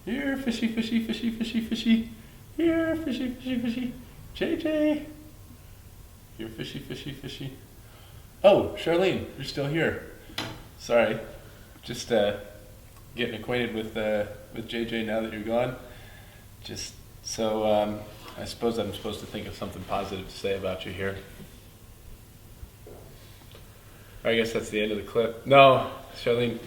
Here, fishy, fishy, fishy, fishy, fishy. Here, fishy, fishy, fishy. JJ. Here, fishy, fishy, fishy. Oh, Charlene, you're still here. Sorry, just getting acquainted with JJ now that you're gone. Just so I suppose I'm supposed to think of something positive to say about you here. I guess that's the end of the clip. No, Charlene,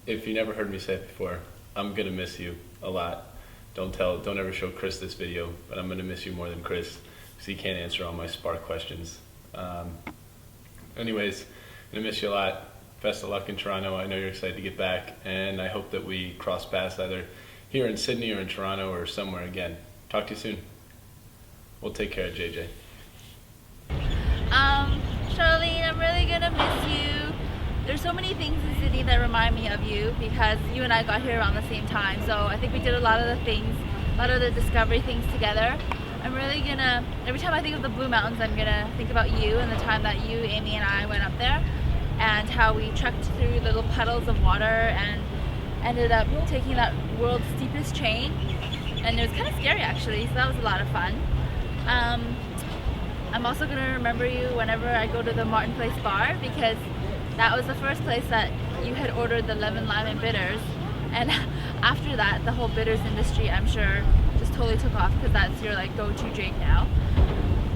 if you never heard me say it before, I'm gonna miss you a lot. Don't ever show Chris this video, but I'm gonna miss you more than Chris because he can't answer all my Spark questions. Anyways, gonna miss you a lot. Best of luck in Toronto. I know you're excited to get back, and I hope that we cross paths either here in Sydney or in Toronto or somewhere again. Talk to you soon. We'll take care of JJ. Charlene, I'm really gonna miss you. There's so many things in Sydney that remind me of you because you and I got here around the same time. So I think we did a lot of the things, a lot of the discovery things together. I'm really gonna, every time I think of the Blue Mountains, I'm gonna think about you and the time that you, Amy, and I went up there and how we trekked through little puddles of water and ended up taking that world's steepest chain. And it was kind of scary actually, so that was a lot of fun. I'm also going to remember you whenever I go to the Martin Place bar because that was the first place that you had ordered the lemon, lime, and bitters. And after that, the whole bitters industry, I'm sure, just totally took off because that's your like go-to drink now.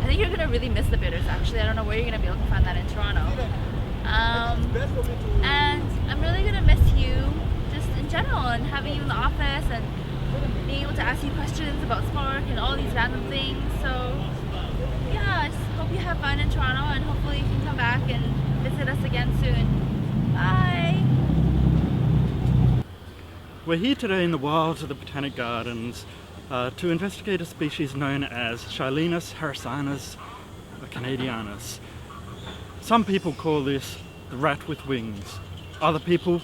I think you're going to really miss the bitters actually. I don't know where you're going to be able to find that in Toronto. And I'm really going to miss you just in general and having you in the office and being able to ask you questions about Spark and all these random things. So yeah, I just hope you have fun in Toronto and hopefully you can come back and visit us again soon. Bye! We're here today in the wilds of the Botanic Gardens to investigate a species known as Charlinus harrisanus canadianus. Some people call this the rat with wings, other people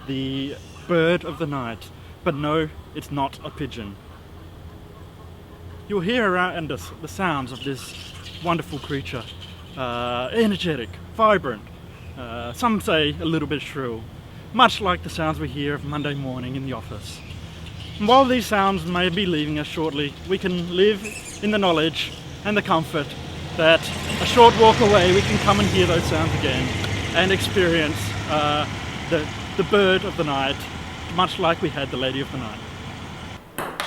the bird of the night, but no, it's not a pigeon. You'll hear around us the sounds of this wonderful creature, energetic, vibrant, some say a little bit shrill, much like the sounds we hear of Monday morning in the office. And while these sounds may be leaving us shortly, we can live in the knowledge and the comfort that a short walk away we can come and hear those sounds again and experience the bird of the night, much like we had the lady of the night.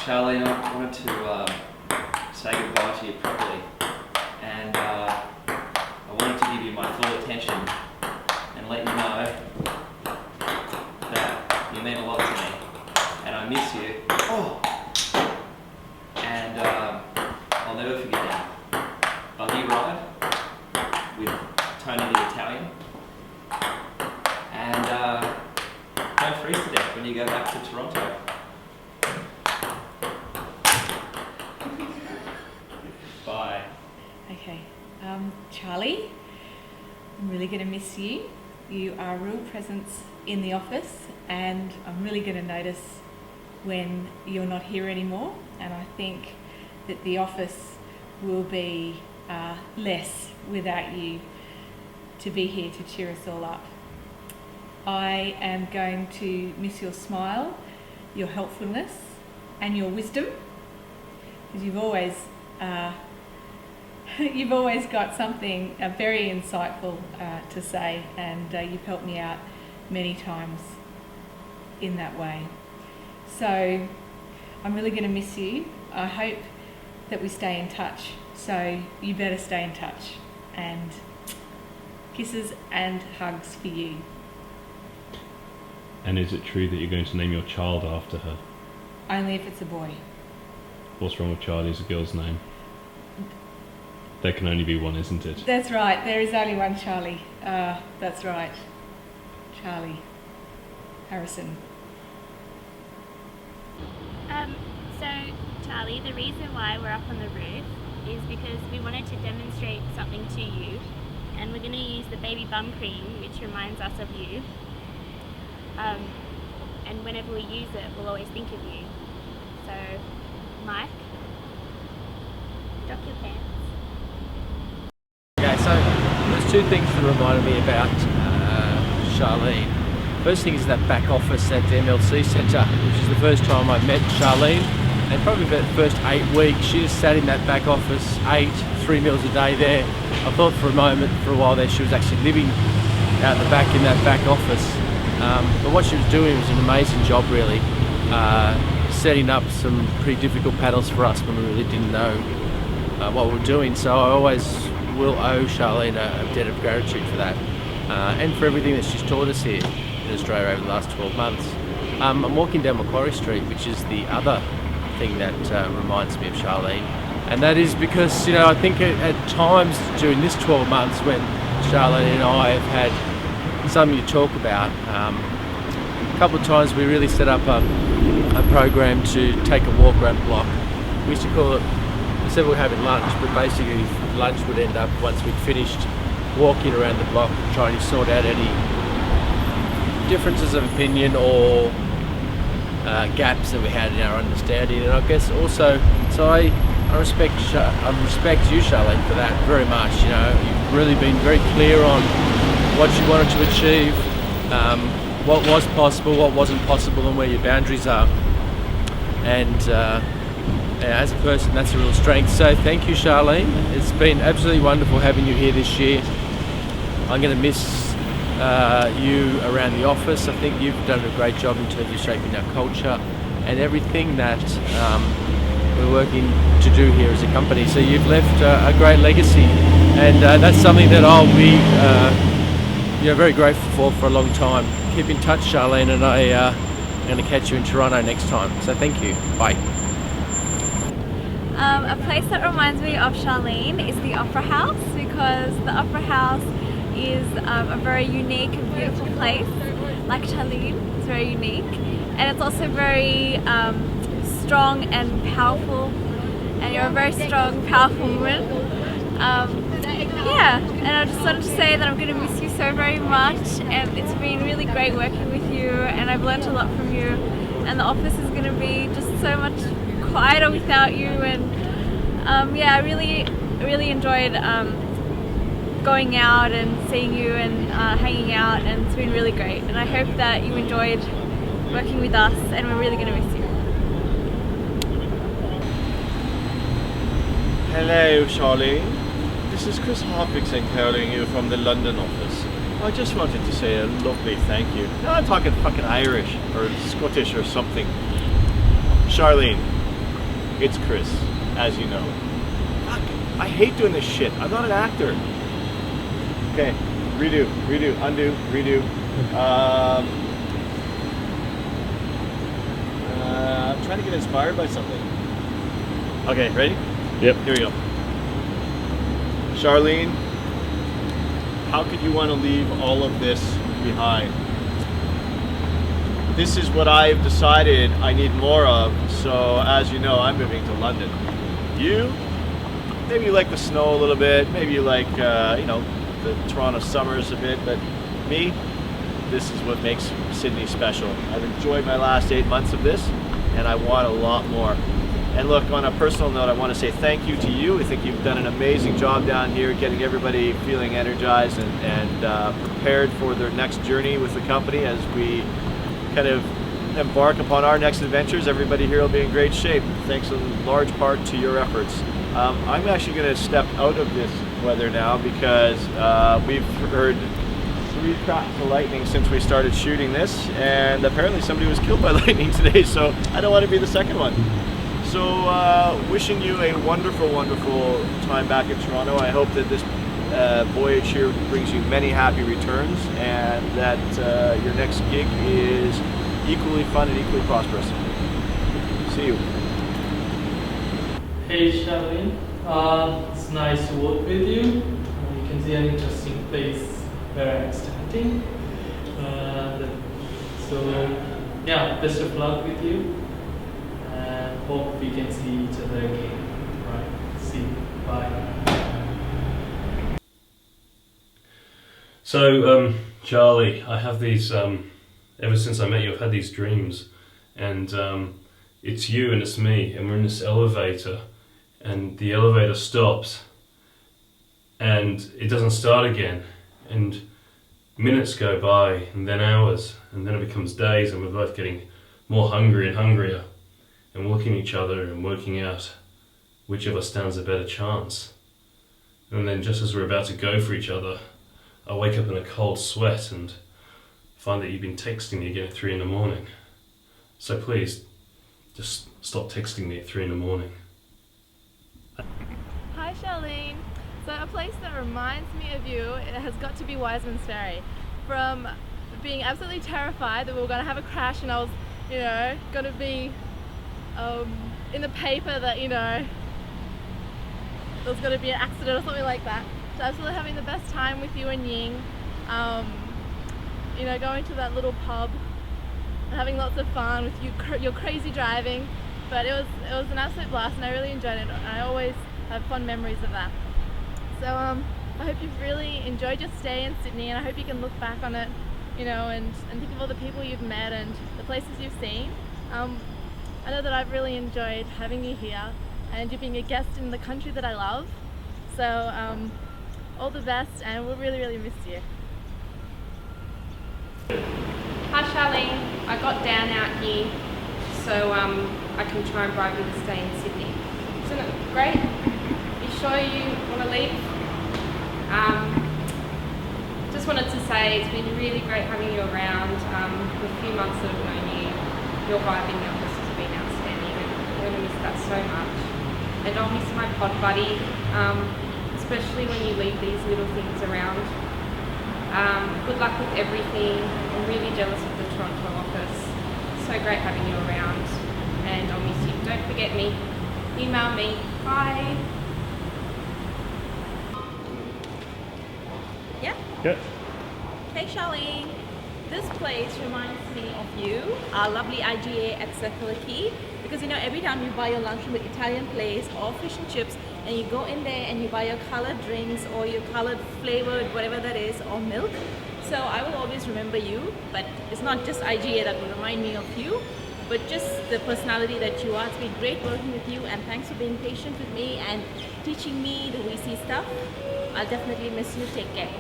Charlene, I wanted to say goodbye to you properly, and I wanted to give you my full attention and let you know that you mean a lot to me, and I miss you. Oh! And I'll never forget that buggy ride with Tony the Italian, and don't freeze to death when you go back to Toronto. Bye. Okay, Charlie, I'm really going to miss you. You are a real presence in the office and I'm really going to notice when you're not here anymore, and I think that the office will be less without you to be here to cheer us all up. I am going to miss your smile, your helpfulness and your wisdom, because you've always got something very insightful to say, and you've helped me out many times in that way. So I'm really going to miss you. I hope that we stay in touch, so you better stay in touch, and kisses and hugs for you. And is it true that you're going to name your child after her? Only if it's a boy. What's wrong with Charlie as a girl's name? There can only be one, isn't it? That's right, there is only one Charlie. That's right. Charlie Harrison. So, Charlie, the reason why we're up on the roof is because we wanted to demonstrate something to you, and we're going to use the baby bum cream, which reminds us of you. And whenever we use it, we'll always think of you. So, Mike, drop your pants. Okay, so there's two things that reminded me about Charlene. First thing is that back office at the MLC Centre, which is the first time I met Charlene, and probably about the first 8 weeks she just sat in that back office, ate 3 meals a day there. I thought for a moment, for a while there, she was actually living out the back in that back office. But what she was doing was an amazing job really, setting up some pretty difficult paddles for us when we really didn't know what we were doing. So I always will owe Charlene a debt of gratitude for that, and for everything that she's taught us here in Australia over the last 12 months. I'm walking down Macquarie Street, which is the other thing that reminds me of Charlene, and that is because, you know, I think at times during this 12 months when Charlene and I have had something to talk about, a couple of times we really set up a program to take a walk around the block. We used to call it, we said we were having lunch, but basically lunch would end up once we'd finished walking around the block, trying to sort out any differences of opinion or gaps that we had in our understanding. And I guess also, so I respect you, Charlene, for that very much. You know, you've really been very clear on what you wanted to achieve, what was possible, what wasn't possible, and where your boundaries are. And as a person, that's a real strength. So thank you, Charlene. It's been absolutely wonderful having you here this year. I'm going to miss you around the office. I think you've done a great job in terms of shaping our culture and everything that we're working to do here as a company. So you've left a great legacy, and that's something that I'll be very grateful for a long time. Keep in touch, Charlene, and I'm going to catch you in Toronto next time. So thank you. Bye. A place that reminds me of Charlene is the Opera House, because the Opera House is a very unique and beautiful place. Like Charlene, it's very unique, and it's also very strong and powerful, and you're a very strong, powerful woman. Yeah, and I just wanted to say that I'm going to miss you so very much, and it's been really great working with you, and I've learnt a lot from you, and the office is going to be just so much quieter without you. And yeah, I really enjoyed going out and seeing you and hanging out, and it's been really great, and I hope that you enjoyed working with us, and we're really going to miss you. Hello, Charlene. This is Chris Hopkinson calling you from the London office. I just wanted to say a lovely thank you. No, I'm talking fucking Irish or Scottish or something. Charlene, it's Chris, as you know. Fuck, I hate doing this shit. I'm not an actor. Okay, redo, undo, redo. I'm trying to get inspired by something. Okay, ready? Yep. Here we go. Charlene, how could you want to leave all of this behind? This is what I've decided I need more of, so as you know, I'm moving to London. You? Maybe you like the snow a little bit, maybe you like, the Toronto summers a bit, but me, this is what makes Sydney special. I've enjoyed my last 8 months of this, and I want a lot more. And look, on a personal note, I want to say thank you to you. I think you've done an amazing job down here, getting everybody feeling energized and prepared for their next journey with the company as we kind of embark upon our next adventures. Everybody here will be in great shape, thanks in large part to your efforts. I'm actually going to step out of this weather now because we've heard 3 cracks of lightning since we started shooting this, and apparently somebody was killed by lightning today, so I don't want to be the second one. So wishing you a wonderful, wonderful time back in Toronto. I hope that this voyage here brings you many happy returns, and that your next gig is equally fun and equally prosperous. See you. Hey Charlene, it's nice to work with you. You can see an interesting place where I'm starting. So yeah, best of luck with you. Hope we can see each other again. Right. See you. Bye. So, Charlie, I have these, ever since I met you, I've had these dreams, and it's you and it's me, and we're in this elevator, and the elevator stops, and it doesn't start again, and minutes go by, and then hours, and then it becomes days, and we're both getting more hungry and hungrier, and we're looking at each other and working out which of us stands a better chance. And then just as we're about to go for each other, I wake up in a cold sweat and find that you've been texting me again at 3 in the morning. So please, just stop texting me at 3 in the morning. Hi Charlene. So a place that reminds me of you, it has got to be Wiseman's Ferry. From being absolutely terrified that we were going to have a crash and I was, going to be in the paper that, there was going to be an accident or something like that. So absolutely having the best time with you and Ying. Going to that little pub and having lots of fun with you, your crazy driving. But it was an absolute blast and I really enjoyed it. And I always have fond memories of that. So I hope you've really enjoyed your stay in Sydney, and I hope you can look back on it, and think of all the people you've met and the places you've seen. I know that I've really enjoyed having you here, and you being a guest in the country that I love. So all the best, and we'll really, really miss you. Hi Charlene, I got Dan out here so I can try and bribe you to stay in Sydney. Isn't it great? You sure you want to leave? Just wanted to say it's been really great having you around. The few months that I've known you, your vibe in the office has been outstanding, and I'm going to miss that so much. And I'll miss my pod buddy, especially when you leave these little things around. Good luck with everything. I'm really jealous of the Toronto office. So great having you around, and I'll miss you. Don't forget me. Email me. Bye. Yeah? Good. Hey Charlene, this place reminds me of you, our lovely IGA at Circular Quay, because every time you buy your lunch from the Italian place or fish and chips, and you go in there and you buy your colored drinks or your colored flavored whatever that is, or milk. So I will always remember you, but it's not just IGA that will remind me of you, but just the personality that you are. It's been great working with you, and thanks for being patient with me and teaching me the VC stuff. I'll definitely miss you. Take care.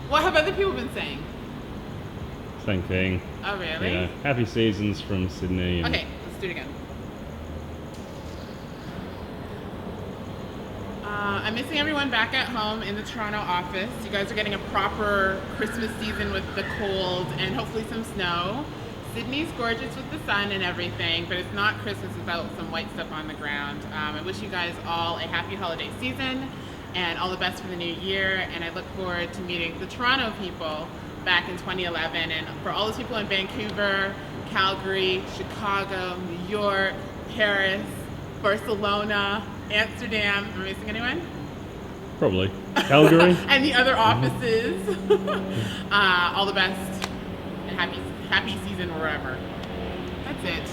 What have other people been saying? Same thing. Oh, really? Yeah. Happy seasons from Sydney. Okay, let's do it again. I'm missing everyone back at home in the Toronto office. You guys are getting a proper Christmas season with the cold and hopefully some snow. Sydney's gorgeous with the sun and everything, but it's not Christmas without some white stuff on the ground. I wish you guys all a happy holiday season and all the best for the new year, and I look forward to meeting the Toronto people back in 2011, and for all those people in Vancouver, Calgary, Chicago, New York, Paris, Barcelona, Amsterdam. Am I missing anyone? Probably. Calgary. And the other offices. All the best and happy season wherever. That's it.